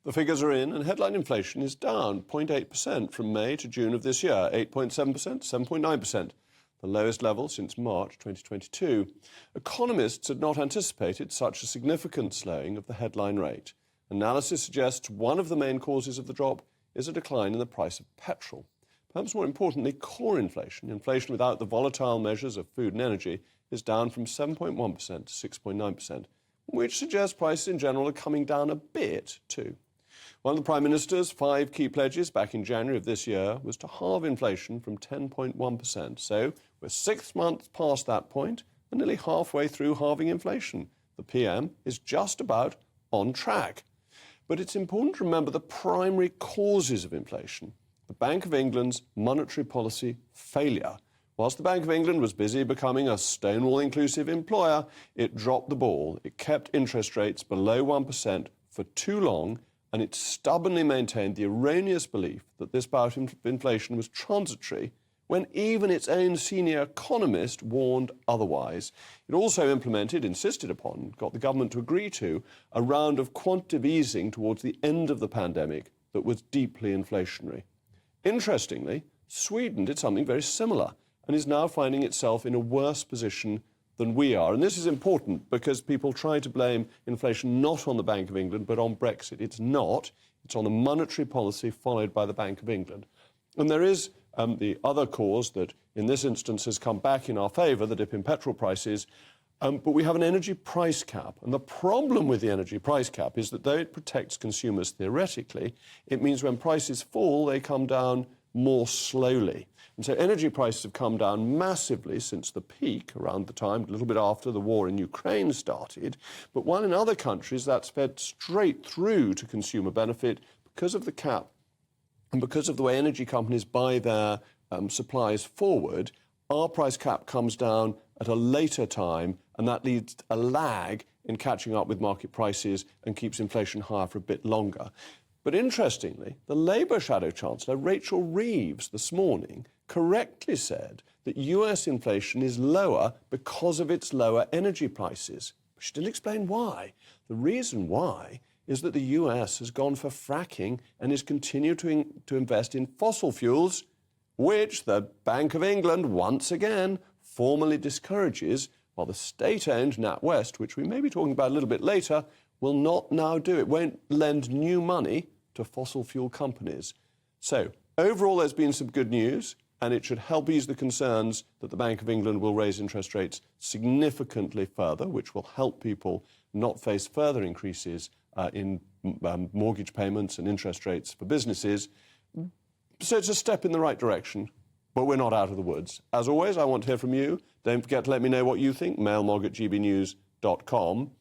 The figures are in, and headline inflation is down 0.8% from May to June of this year, 8.7% to 7.9%, the lowest level since March 2022. Economists had not anticipated such a significant slowing of the headline rate. Analysis suggests one of the main causes of the drop is a decline in the price of petrol. Perhaps more importantly, core inflation, inflation without the volatile measures of food and energy, is down from 7.1% to 6.9%, which suggests prices in general are coming down a bit too. One of the Prime Minister's 5 key pledges back in January of this year was to halve inflation from 10.1%. So we're 6 months past that point and nearly halfway through halving inflation. The PM is just about on track. But it's important to remember the primary causes of inflation. The Bank of England's monetary policy failure. Whilst the Bank of England was busy becoming a Stonewall-inclusive employer, it dropped the ball. It kept interest rates below 1% for too long, and it stubbornly maintained the erroneous belief that this bout of inflation was transitory, when even its own senior economist warned otherwise. It also insisted upon, got the government to agree to, a round of quantitative easing towards the end of the pandemic that was deeply inflationary. Interestingly, Sweden did something very similar and is now finding itself in a worse position than we are. And this is important because people try to blame inflation not on the Bank of England but on Brexit. It's not. It's on the monetary policy followed by the Bank of England. And there is the other cause that in this instance has come back in our favour, the dip in petrol prices, but we have an energy price cap. And the problem with the energy price cap is that though it protects consumers theoretically, it means when prices fall, they come down more slowly. And so energy prices have come down massively since the peak around the time, a little bit after the war in Ukraine started. But while in other countries that's fed straight through to consumer benefit because of the cap and because of the way energy companies buy their supplies forward, our price cap comes down at a later time, and that leads to a lag in catching up with market prices and keeps inflation higher for a bit longer. But interestingly, the Labour Shadow Chancellor, Rachel Reeves, this morning correctly said that US inflation is lower because of its lower energy prices. She didn't explain why. The reason why is that the US has gone for fracking and is continuing to invest in fossil fuels, which the Bank of England, once again, formally discourages, while the state-owned NatWest, which we may be talking about a little bit later, will not now do. It won't lend new money to fossil fuel companies. So, overall, there's been some good news, and it should help ease the concerns that the Bank of England will raise interest rates significantly further, which will help people not face further increases in mortgage payments and interest rates for businesses. So it's a step in the right direction, but we're not out of the woods. As always, I want to hear from you. Don't forget to let me know what you think, mailmog@gbnews.com.